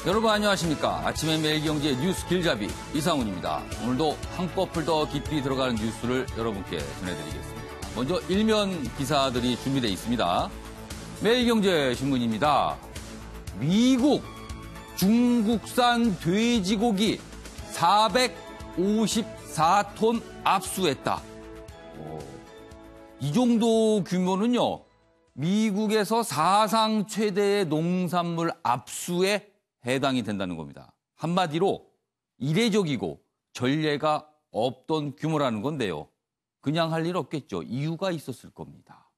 여러분 안녕하십니까. 아침에 매일경제 뉴스 길잡이 이상훈입니다. 오늘도 한꺼풀 더 깊이 들어가는 뉴스를 여러분께 전해드리겠습니다. 먼저 일면 기사들이 준비되어 있습니다. 매일경제신문입니다. 미국 중국산 돼지고기 454톤 압수했다. 이 정도 규모는요, 미국에서 사상 최대의 농산물 압수에 해당이 된다는 겁니다. 한마디로 이례적이고 전례가 없던 규모라는 건데요. 그냥 할 일 없겠죠. 이유가 있었을 겁니다.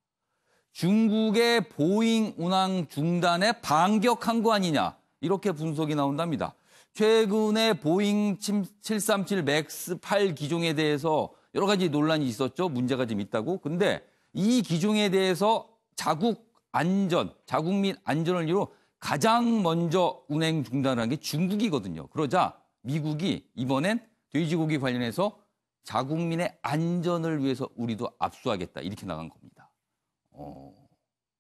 중국의 보잉 운항 중단에 반격한 거 아니냐, 이렇게 분석이 나온답니다. 최근에 보잉 737 맥스 8 기종에 대해서 여러 가지 논란이 있었죠. 문제가 좀 있다고. 근데 이 기종에 대해서 자국 및 안전을 이유로 가장 먼저 운행 중단한 게 중국이거든요. 그러자 미국이 이번엔 돼지고기 관련해서 자국민의 안전을 위해서 우리도 압수하겠다, 이렇게 나간 겁니다.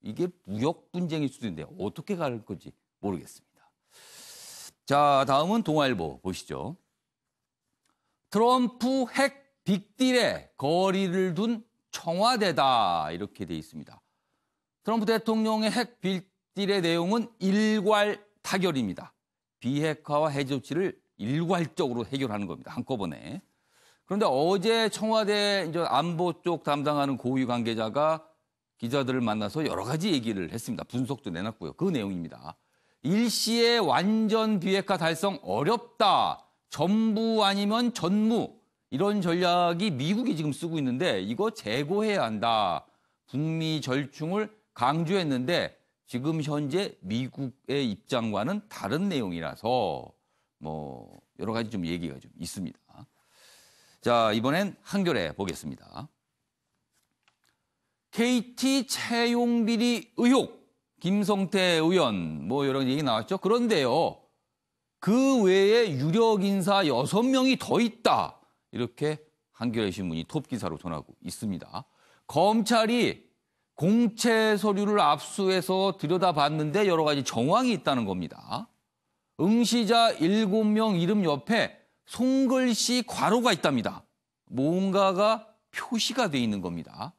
이게 무역 분쟁일 수도 있는데 어떻게 갈 건지 모르겠습니다. 자, 다음은 동아일보 보시죠. 트럼프 핵 빅딜에 거리를 둔 청와대다, 이렇게 돼 있습니다. 트럼프 대통령의 핵 빅딜의 내용은 일괄 타결입니다. 비핵화와 해제 조치를 일괄적으로 해결하는 겁니다. 한꺼번에. 그런데 어제 청와대 안보 쪽 담당하는 고위 관계자가 기자들을 만나서 여러 가지 얘기를 했습니다. 분석도 내놨고요. 그 내용입니다. 일시에 완전 비핵화 달성 어렵다. 전부 아니면 전무. 이런 전략이 미국이 지금 쓰고 있는데 이거 재고해야 한다. 북미 절충을 강조했는데 지금 현재 미국의 입장과는 다른 내용이라서 여러 가지 좀 얘기가 좀 있습니다. 자, 이번엔 한겨레 보겠습니다. KT 채용 비리 의혹, 김성태 의원 여러 얘기 나왔죠. 그런데요, 그 외에 유력 인사 6명이 더 있다. 이렇게 한겨레 신문이 톱 기사로 전하고 있습니다. 검찰이 공채 서류를 압수해서 들여다봤는데 여러 가지 정황이 있다는 겁니다. 응시자 7명 이름 옆에 손글씨 괄호가 있답니다. 뭔가가 표시가 돼 있는 겁니다.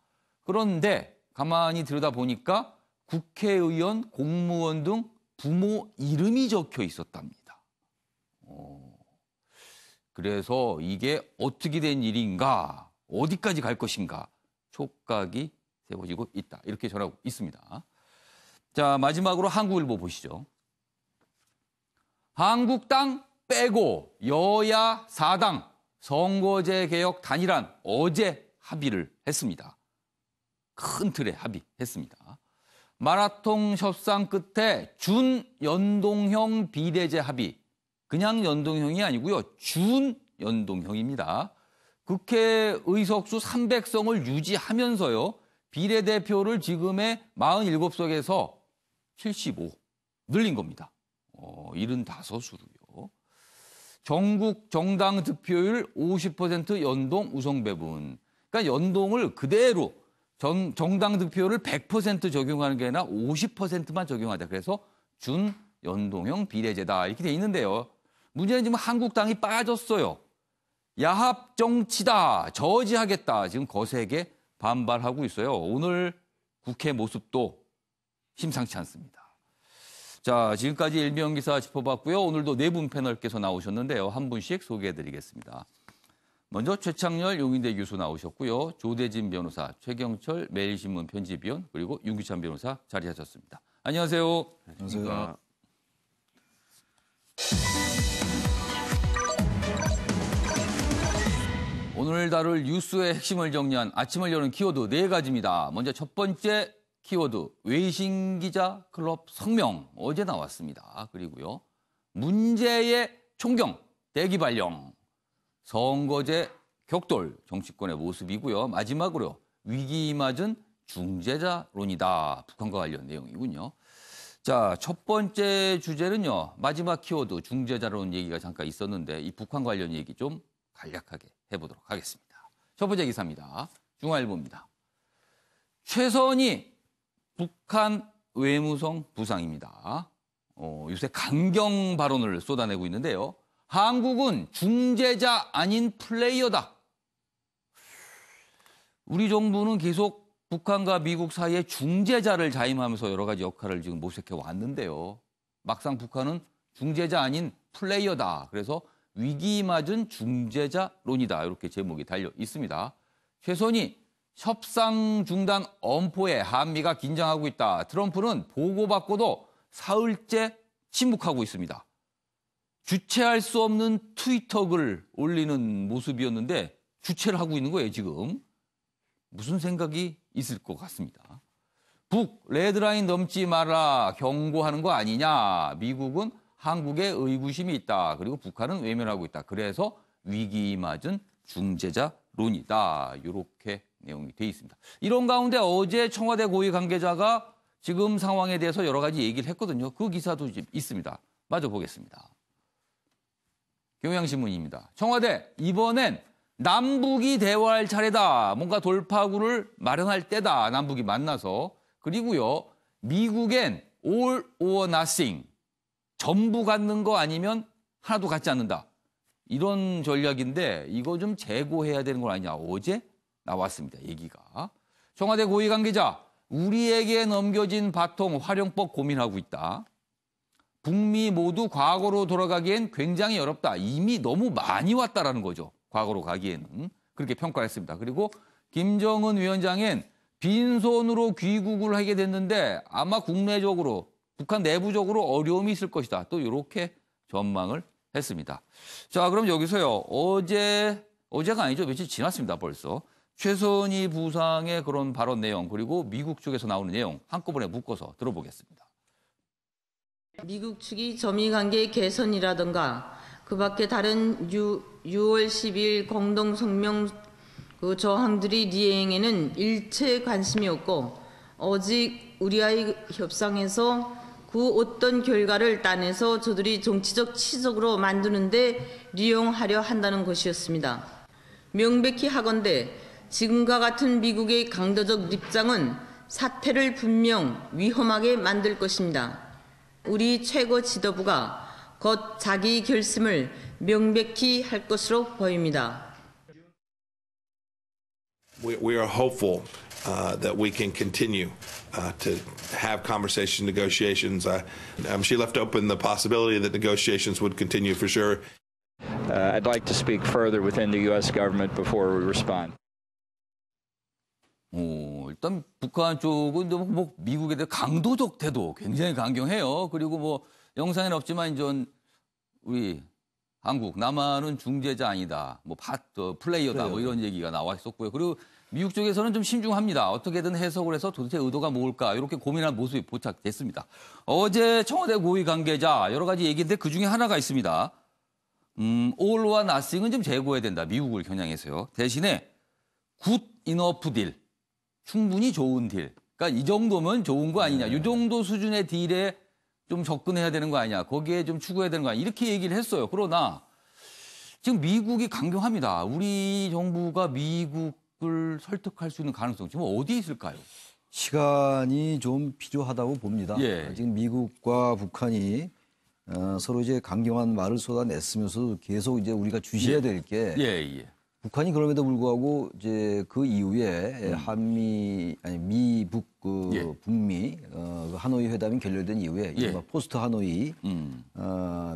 그런데 가만히 들여다보니까 국회의원, 공무원 등 부모 이름이 적혀 있었답니다. 그래서 이게 어떻게 된 일인가, 어디까지 갈 것인가 촉각이 세워지고 있다. 이렇게 전하고 있습니다. 자, 마지막으로 한국일보 보시죠. 한국당 빼고 여야 4당 선거제 개혁 단일안 어제 합의를 했습니다. 큰 틀에 합의했습니다. 마라톤 협상 끝에 준연동형 비례제 합의. 그냥 연동형이 아니고요. 준연동형입니다. 국회 의석수 300석을 유지하면서요. 비례대표를 지금의 47석에서 75 늘린 겁니다. 75수로요. 전국 정당 득표율 50% 연동 우선 배분. 그러니까 연동을 그대로 정당 득표율을 100% 적용하는 게 아니라 50%만 적용하자. 그래서 준연동형 비례제다. 이렇게 돼 있는데요. 문제는 지금 한국당이 빠졌어요. 야합 정치다. 저지하겠다. 지금 거세게 반발하고 있어요. 오늘 국회 모습도 심상치 않습니다. 자, 지금까지 일명 기사 짚어봤고요. 오늘도 네 분 패널께서 나오셨는데요. 한 분씩 소개해드리겠습니다. 먼저 최창렬 용인대 교수 나오셨고요. 조대진 변호사, 최경철 매일신문 편집위원, 그리고 윤기찬 변호사 자리하셨습니다. 안녕하세요. 안녕하세요. 오늘 다룰 뉴스의 핵심을 정리한 아침을 여는 키워드 4가지입니다. 먼저 첫 번째 키워드, 외신기자 클럽 성명 어제 나왔습니다. 그리고요, 문제의 총경, 대기 발령, 선거제 격돌, 정치권의 모습이고요. 마지막으로 위기 맞은 중재자론이다. 북한과 관련 내용이군요. 자, 첫 번째 주제는요, 마지막 키워드 중재자론 얘기가 잠깐 있었는데 이 북한 관련 얘기 좀 간략하게 해보도록 하겠습니다. 첫 번째 기사입니다. 중앙일보입니다. 최선희 북한 외무성 부상입니다. 요새 강경 발언을 쏟아내고 있는데요. 한국은 중재자 아닌 플레이어다. 우리 정부는 계속 북한과 미국 사이에 중재자를 자임하면서 여러 가지 역할을 지금 모색해 왔는데요. 막상 북한은 중재자 아닌 플레이어다. 그래서 위기 맞은 중재자론이다. 이렇게 제목이 달려 있습니다. 최선희 협상 중단 엄포에 한미가 긴장하고 있다. 트럼프는 보고받고도 사흘째 침묵하고 있습니다. 주체할 수 없는 트위터 글 올리는 모습이었는데 주체를 하고 있는 거예요, 지금. 무슨 생각이 있을 것 같습니다. 북, 레드라인 넘지 마라 경고하는 거 아니냐. 미국은 한국에 의구심이 있다. 그리고 북한은 외면하고 있다. 그래서 위기 맞은 중재자론이다. 이렇게 내용이 돼 있습니다. 이런 가운데 어제 청와대 고위 관계자가 지금 상황에 대해서 여러 가지 얘기를 했거든요. 그 기사도 있습니다. 마저 보겠습니다. 경향신문입니다. 청와대 이번엔 남북이 대화할 차례다. 뭔가 돌파구를 마련할 때다. 남북이 만나서. 그리고요. 미국엔 all or nothing. 전부 갖는 거 아니면 하나도 갖지 않는다. 이런 전략인데 이거 좀 재고해야 되는 건 아니냐. 어제 나왔습니다. 얘기가. 청와대 고위 관계자. 우리에게 넘겨진 바통 활용법 고민하고 있다. 북미 모두 과거로 돌아가기엔 굉장히 어렵다. 이미 너무 많이 왔다라는 거죠. 과거로 가기에는. 그렇게 평가했습니다. 그리고 김정은 위원장은 빈손으로 귀국을 하게 됐는데 아마 국내적으로, 북한 내부적으로 어려움이 있을 것이다. 또 이렇게 전망을 했습니다. 자, 그럼 여기서요. 어제가 아니죠. 며칠 지났습니다. 벌써. 최선희 부상의 그런 발언 내용 그리고 미국 쪽에서 나오는 내용 한꺼번에 묶어서 들어보겠습니다. 미국 측이 저미 관계 개선이라든가 그 밖에 다른 6월 10일 공동 성명 그 저항들이 리행에는 일체 관심이 없고 오직 우리와의 협상에서 그 어떤 결과를 따내서 저들이 정치적 치적으로 만드는데利用하려 한다는 것이었습니다. 명백히 하건대 지금과 같은 미국의 강도적 입장은 사태를 분명 위험하게 만들 것입니다. 우리 최고 지도부가 곧 자기 결심을 명백히 할 것으로 보입니다. We are hopeful that we can continue to have conversation, negotiations. She left open the possibility that negotiations would continue for sure. I'd like to speak further within the U.S. government before we respond. 일단 북한 쪽은 뭐 미국에 대해 강도적 태도 굉장히 강경해요. 그리고 뭐 영상에는 없지만 이제 우리 한국, 남한은 중재자 아니다. 뭐 플레이어다. 뭐 이런 얘기가 나와 있었고요. 그리고 미국 쪽에서는 좀 신중합니다. 어떻게든 해석을 해서 도대체 의도가 뭘까 이렇게 고민하는 모습이 포착됐습니다. 어제 청와대 고위 관계자 여러 가지 얘기인데 그중에 하나가 있습니다. all와 nothing은 좀 제고해야 된다. 미국을 겨냥해서요. 대신에 good enough 딜. 충분히 좋은 딜. 그러니까 이 정도면 좋은 거 아니냐. 이 정도 수준의 딜에 좀 접근해야 되는 거 아니냐. 거기에 좀 추구해야 되는 거 아니냐. 이렇게 얘기를 했어요. 그러나 지금 미국이 강경합니다. 우리 정부가 미국을 설득할 수 있는 가능성 지금 어디 있을까요? 시간이 좀 필요하다고 봅니다. 예. 지금 미국과 북한이 서로 이제 강경한 말을 쏟아냈으면서 계속 이제 우리가 주시해야 될 게 북한이 그럼에도 불구하고 이제 그 이후에 미북 북미 하노이 회담이 결렬된 이후에 이른바 포스트 하노이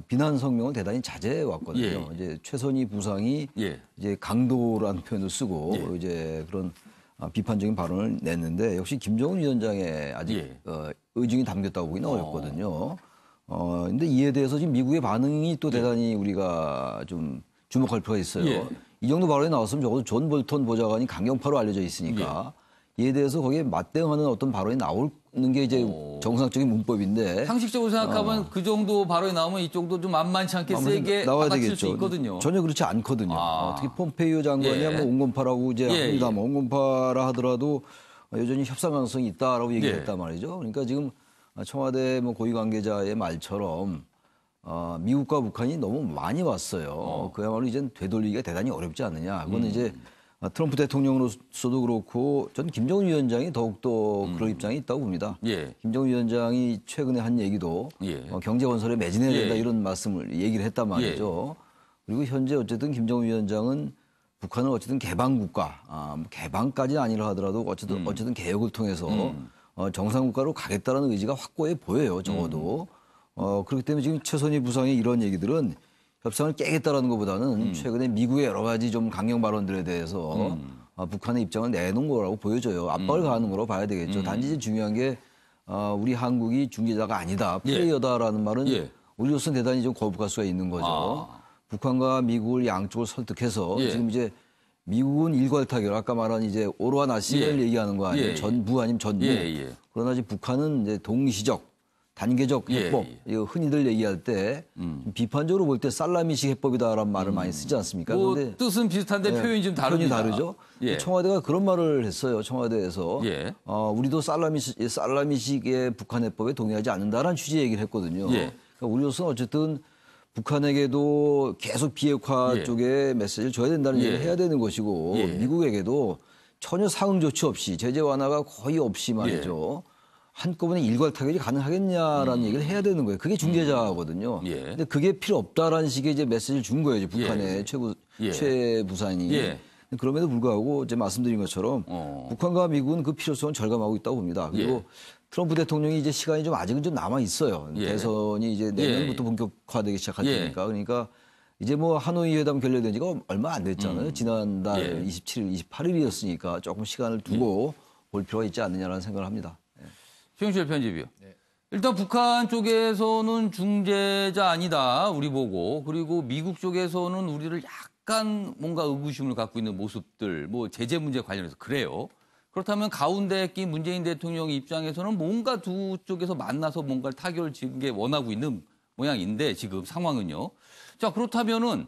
비난 성명을 대단히 자제해 왔거든요. 이제 최선희 부상이 이제 강도라는 표현을 쓰고 이제 그런 비판적인 발언을 냈는데 역시 김정은 위원장의 아직 의중이 담겼다고 보기는 어렵거든요. 근데 이에 대해서 지금 미국의 반응이 또 대단히 우리가 좀 주목할 필요가 있어요. 이 정도 발언이 나왔으면 적어도 존 볼턴 보좌관이 강경파로 알려져 있으니까 이에 대해서 거기에 맞대응하는 어떤 발언이 나오는 게 이제 정상적인 문법인데 상식적으로 생각하면 그 정도 발언이 나오면 이쪽도 좀 만만치 않게 세게 받아칠 수 있거든요. 전혀 그렇지 않거든요. 특히 폼페이오 장관이야 뭐 온건파라고 이제 합니다. 뭐 온건파라 하더라도 여전히 협상 가능성이 있다라고 얘기했단 말이죠. 그러니까 지금 청와대 뭐 고위 관계자의 말처럼 미국과 북한이 너무 많이 왔어요. 그야말로 이제 되돌리기가 대단히 어렵지 않느냐. 그건 이제 트럼프 대통령으로서도 그렇고 전 김정은 위원장이 더욱더 그런 입장이 있다고 봅니다. 예. 김정은 위원장이 최근에 한 얘기도 경제 건설에 매진해야 된다 이런 말씀을 얘기를 했단 말이죠. 그리고 현재 어쨌든 김정은 위원장은 북한은 어쨌든 개방국가, 개방까지는 아니라 하더라도 어쨌든 개혁을 통해서 정상국가로 가겠다는 의지가 확고해 보여요. 적어도. 그렇기 때문에 지금 최선희 부상의 이런 얘기들은 협상을 깨겠다라는 것보다는 최근에 미국의 여러 가지 좀 강경 발언들에 대해서 북한의 입장을 내놓은 거라고 보여져요. 압박을 가하는 거라고 봐야 되겠죠. 단지 이제 중요한 게 우리 한국이 중재자가 아니다, 플레이어다라는 말은 우리로서는 대단히 좀 거부할 수가 있는 거죠. 북한과 미국을 양쪽을 설득해서 지금 이제 미국은 일괄 타결, 아까 말한 이제 오로와 나시를 얘기하는 거 아니에요. 전부 아니면 전부. 그러나 지금 북한은 이제 동시적, 단계적 해법, 이거 흔히들 얘기할 때 비판적으로 볼 때 살라미식 해법이다라는 말을 많이 쓰지 않습니까? 뭐 그런데 뜻은 비슷한데 표현이 좀 다릅니다. 표현이 다르죠. 청와대가 그런 말을 했어요. 청와대에서 우리도 살라미식의 북한 해법에 동의하지 않는다라는 취지의 얘기를 했거든요. 그러니까 우리로서는 어쨌든 북한에게도 계속 비핵화 쪽에 메시지를 줘야 된다는 얘기를 해야 되는 것이고 미국에게도 전혀 사응 조치 없이 제재 완화가 거의 없이 말이죠. 한꺼번에 일괄 타결이 가능하겠냐라는 얘기를 해야 되는 거예요. 그게 중재자거든요. 근데 그게 필요 없다라는 식의 이제 메시지를 준 거예요. 이제 북한의 최 부산이. 그럼에도 불구하고 이제 말씀드린 것처럼 북한과 미국은 그 필요성을 절감하고 있다고 봅니다. 그리고 트럼프 대통령이 이제 시간이 좀 아직은 좀 남아 있어요. 대선이 이제 내년부터 본격화되기 시작할 테니까. 그러니까 이제 뭐 하노이 회담 결렬된 지가 얼마 안 됐잖아요. 지난달 27일, 28일이었으니까 조금 시간을 두고 볼 필요가 있지 않느냐라는 생각을 합니다. 최영실 편집이요. 일단 북한 쪽에서는 중재자 아니다, 우리 보고. 그리고 미국 쪽에서는 우리를 약간 뭔가 의구심을 갖고 있는 모습들, 뭐 제재 문제 관련해서 그래요. 그렇다면 가운데 낀 문재인 대통령 입장에서는 뭔가 두 쪽에서 만나서 뭔가를 타결을 지은 게 원하고 있는 모양인데 지금 상황은요. 자, 그렇다면은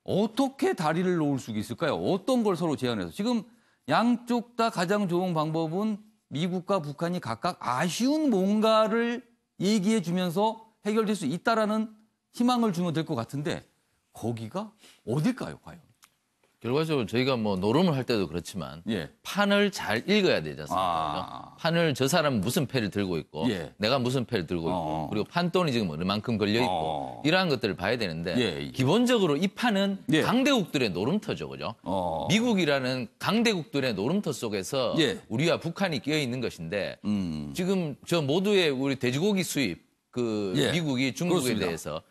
어떻게 다리를 놓을 수 있을까요? 어떤 걸 서로 제안해서. 지금 양쪽 다 가장 좋은 방법은 미국과 북한이 각각 아쉬운 뭔가를 얘기해 주면서 해결될 수 있다라는 희망을 주면 될 것 같은데 거기가 어딜까요, 과연? 결과적으로 저희가 뭐 노름을 할 때도 그렇지만 판을 잘 읽어야 되지 않습니까? 판을 저 사람은 무슨 패를 들고 있고 내가 무슨 패를 들고 있고 그리고 판돈이 지금 얼마만큼 걸려 있고 이러한 것들을 봐야 되는데 기본적으로 이 판은 강대국들의 노름터죠, 그죠? 미국이라는 강대국들의 노름터 속에서 우리와 북한이 끼어 있는 것인데 지금 저 모두의 우리 돼지고기 수입 미국이 중국에 그렇습니다. 대해서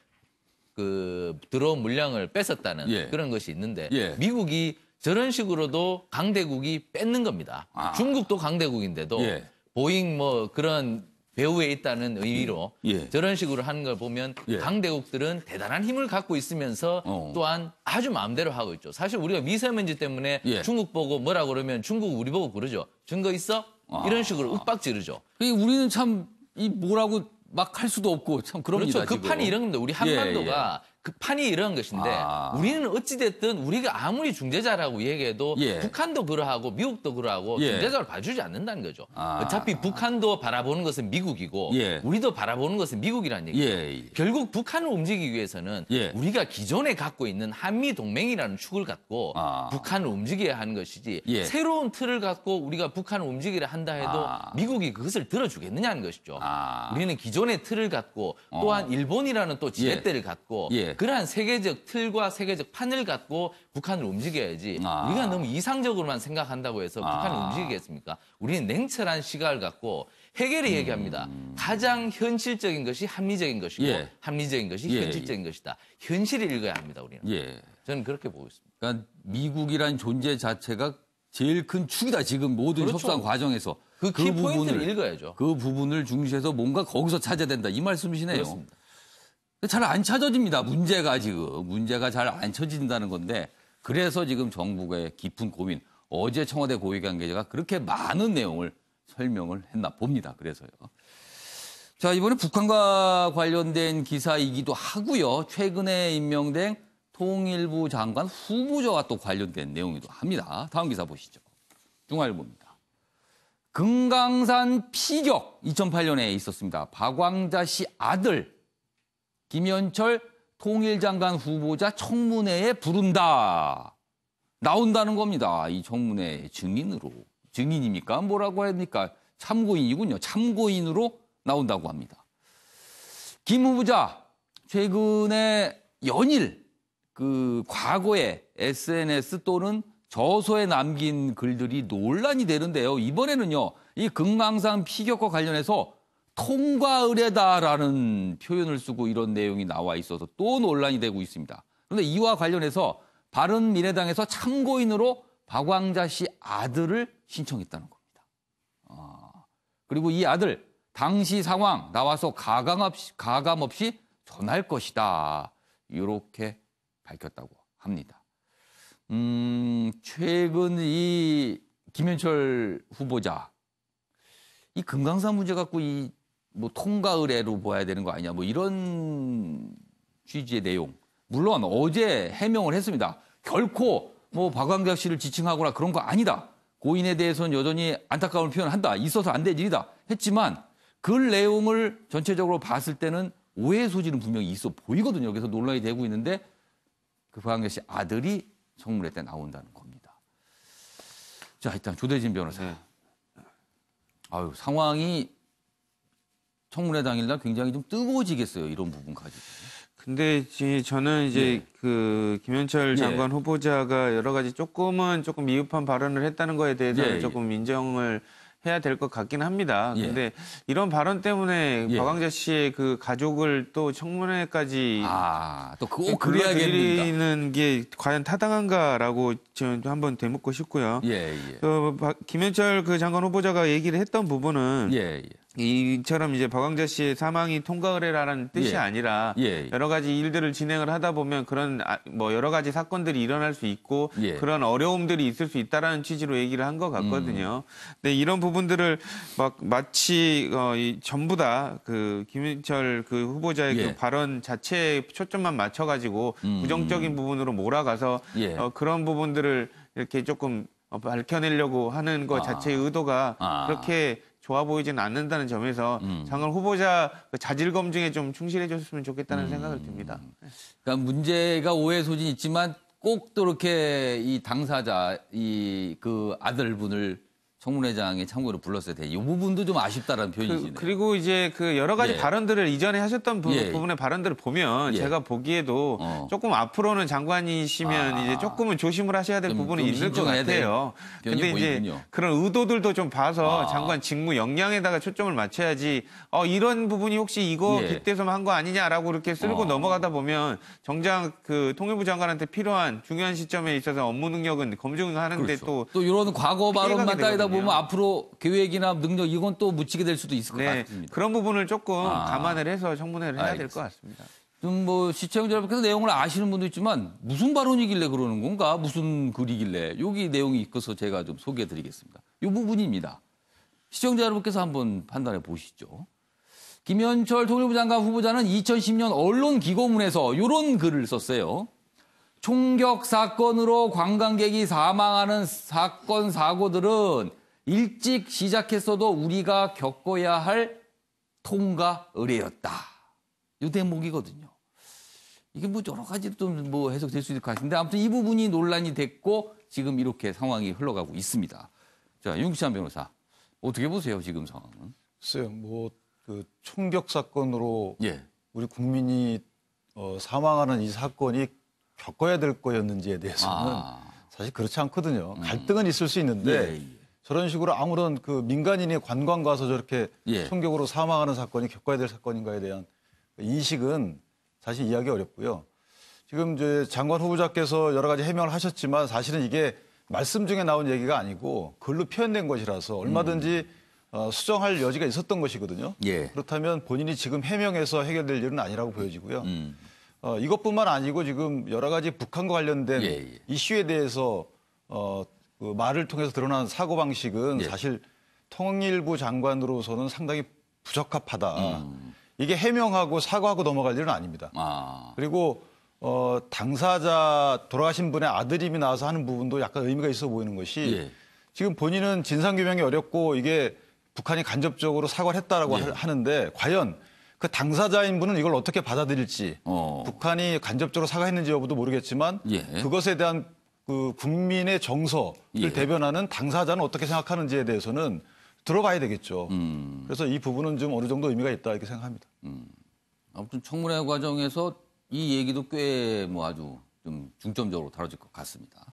들어온 물량을 뺏었다는 그런 것이 있는데 미국이 저런 식으로도 강대국이 뺏는 겁니다. 중국도 강대국인데도 보잉 뭐 그런 배후에 있다는 의미로 저런 식으로 하는 걸 보면 강대국들은 대단한 힘을 갖고 있으면서 또한 아주 마음대로 하고 있죠. 사실 우리가 미세먼지 때문에 중국 보고 뭐라 그러면 중국 우리 보고 그러죠. 증거 있어? 이런 식으로 윽박 지르죠. 우리는 참 이 뭐라고 막 할 수도 없고 참 그럽니다. 그렇죠. 그 판이 이런 겁니다. 우리 한반도가 그 판이 이런 것인데 우리는 어찌됐든 우리가 아무리 중재자라고 얘기해도 북한도 그러하고 미국도 그러하고 중재자를 봐주지 않는다는 거죠. 어차피 북한도 바라보는 것은 미국이고 우리도 바라보는 것은 미국이라는 얘기죠. 결국 북한을 움직이기 위해서는 우리가 기존에 갖고 있는 한미동맹이라는 축을 갖고 북한을 움직여야 하는 것이지 새로운 틀을 갖고 우리가 북한을 움직이려 한다 해도 미국이 그것을 들어주겠느냐는 것이죠. 우리는 기존의 틀을 갖고 또한 일본이라는 또 지렛대를 갖고 그러한 세계적 틀과 세계적 판을 갖고 북한을 움직여야지 우리가 너무 이상적으로만 생각한다고 해서 북한을 움직이겠습니까? 우리는 냉철한 시각을 갖고 해결이 얘기합니다. 가장 현실적인 것이 합리적인 것이고 합리적인 것이 현실적인 것이다. 현실을 읽어야 합니다. 우리는. 저는 그렇게 보고 있습니다. 그러니까 미국이란 존재 자체가 제일 큰 축이다. 지금 모든 협상 과정에서. 그 키포인트를 읽어야죠. 그 부분을 중시해서 뭔가 거기서 찾아야 된다. 이 말씀이시네요. 그렇습니다. 잘 안 찾아집니다. 문제가 잘 안 찾아진다는 건데 그래서 지금 정부의 깊은 고민. 어제 청와대 고위 관계자가 그렇게 많은 내용을 설명을 했나 봅니다. 그래서요. 자, 이번에 북한과 관련된 기사이기도 하고요. 최근에 임명된 통일부 장관 후보자와 또 관련된 내용이기도 합니다. 다음 기사 보시죠. 중앙일보입니다. 금강산 피격 2008년에 있었습니다. 박광자 씨 아들 김현철 통일장관 후보자 청문회에 부른다. 나온다는 겁니다. 이 청문회 증인입니까? 뭐라고 합니까? 참고인이군요. 참고인으로 나온다고 합니다. 김 후보자 최근에 연일 과거에 SNS 또는 저서에 남긴 글들이 논란이 되는데요. 이번에는요, 이 금강산 피격과 관련해서 통과 의례다라는 표현을 쓰고 이런 내용이 나와 있어서 또 논란이 되고 있습니다. 그런데 이와 관련해서 바른미래당에서 참고인으로 박왕자 씨 아들을 신청했다는 겁니다. 그리고 이 아들 당시 상황 나와서 가감 없이 전할 것이다. 이렇게 밝혔다고 합니다. 최근 이 김현철 후보자 이 금강산 문제 갖고 뭐 통과 의례로 봐야 되는 거 아니냐 뭐 이런 취지의 내용. 물론 어제 해명을 했습니다. 결코 뭐 박광자 씨를 지칭하거나 그런 거 아니다. 고인에 대해서는 여전히 안타까운 표현을 한다. 있어서 안 될 일이다. 했지만 글 내용을 전체적으로 봤을 때는 오해 소지는 분명히 있어 보이거든요. 그래서 논란이 되고 있는데 그 박광자 씨 아들이 청문회 때 나온다는 겁니다. 자, 일단 조대진 변호사. 상황이 청문회 당일날 굉장히 좀 뜨거워지겠어요. 이런 부분 가지고. 근데 저는 이제 그 김현철 장관 후보자가 여러 가지 조금 미흡한 발언을 했다는 거에 대해서는 조금 인정을 해야 될 것 같긴 합니다. 근데 이런 발언 때문에 박광자 씨의 그 가족을 또 청문회까지 또 꼭 그래야겠는 게 과연 타당한가라고 저는 한번 되묻고 싶고요. 김현철 그 장관 후보자가 얘기를 했던 부분은 이처럼 이제 박광자 씨의 사망이 통과 의례라는 뜻이 아니라 여러 가지 일들을 진행을 하다 보면 그런 뭐 여러 가지 사건들이 일어날 수 있고 그런 어려움들이 있을 수 있다라는 취지로 얘기를 한 것 같거든요. 근데 이런 부분들을 마치 전부 다 그 김현철 그 후보자의 그 발언 자체에 초점만 맞춰가지고 부정적인 부분으로 몰아가서 그런 부분들을 이렇게 조금 밝혀내려고 하는 것 자체의 의도가 그렇게 좋아 보이지는 않는다는 점에서 장관 후보자 자질 검증에 좀 충실해 줬으면 좋겠다는 생각을 듭니다. 그러니까 문제가 오해 소진이 있지만 꼭 또 이렇게 이 당사자 그 아들분을 청문회장에 참고로 불렀어야 돼. 이 부분도 좀 아쉽다라는 표현이시네요. 그리고 이제 그 여러 가지 발언들을 이전에 하셨던 부분의 발언들을 보면 제가 보기에도 조금 앞으로는 장관이시면 이제 조금은 조심을 하셔야 될 부분이 있을 것 같아요. 근데 이제 그런 의도들도 좀 봐서 장관 직무 역량에다가 초점을 맞춰야지 이런 부분이 혹시 이거 빗대서만 한 거 아니냐라고 이렇게 쓸고 넘어가다 보면 정작 그 통일부 장관한테 필요한 중요한 시점에 있어서 업무 능력은 검증하는데 또 이런 과거 발언만 따지다 보면 앞으로 계획이나 능력 이건 또 묻히게 될 수도 있을 것 같습니다. 그런 부분을 조금 감안을 해서 청문회를 해야 될 것 같습니다. 좀 뭐 시청자 여러분께서 내용을 아시는 분도 있지만 무슨 발언이길래 그러는 건가? 무슨 글이길래? 여기 내용이 있어서 제가 좀 소개해드리겠습니다. 이 부분입니다. 시청자 여러분께서 한번 판단해 보시죠. 김현철 통일부 장관 후보자는 2010년 언론기고문에서 이런 글을 썼어요. 총격 사건으로 관광객이 사망하는 사건, 사고들은 일찍 시작했어도 우리가 겪어야 할 통과 의례였다. 이 대목이거든요. 이게 뭐 여러 가지로 좀 뭐 해석될 수 있을 것 같은데 아무튼 이 부분이 논란이 됐고 지금 이렇게 상황이 흘러가고 있습니다. 자, 윤기찬 변호사. 어떻게 보세요, 지금 상황은? 글쎄요, 그 총격 사건으로 우리 국민이 사망하는 이 사건이 겪어야 될 거였는지에 대해서는 사실 그렇지 않거든요. 갈등은 있을 수 있는데 저런 식으로 아무런 그 민간인이 관광 가서 저렇게 총격으로 사망하는 사건이 겪어야 될 사건인가에 대한 인식은 사실 이해하기 어렵고요. 지금 이제 장관 후보자께서 여러 가지 해명을 하셨지만 사실은 이게 말씀 중에 나온 얘기가 아니고 글로 표현된 것이라서 얼마든지 수정할 여지가 있었던 것이거든요. 그렇다면 본인이 지금 해명해서 해결될 일은 아니라고 보여지고요. 이것뿐만 아니고 지금 여러 가지 북한과 관련된 이슈에 대해서 그 말을 통해서 드러난 사고방식은 사실 통일부 장관으로서는 상당히 부적합하다. 이게 해명하고 사과하고 넘어갈 일은 아닙니다. 그리고 당사자 돌아가신 분의 아들임이 나와서 하는 부분도 약간 의미가 있어 보이는 것이 지금 본인은 진상규명이 어렵고 이게 북한이 간접적으로 사과를 했다라고 하는데 과연 그 당사자인 분은 이걸 어떻게 받아들일지 북한이 간접적으로 사과했는지 여부도 모르겠지만 그것에 대한 그 국민의 정서를 예. 대변하는 당사자는 어떻게 생각하는지에 대해서는 들어봐야 되겠죠. 그래서 이 부분은 좀 어느 정도 의미가 있다 이렇게 생각합니다. 아무튼 청문회 과정에서 이 얘기도 꽤 뭐 아주 좀 중점적으로 다뤄질 것 같습니다.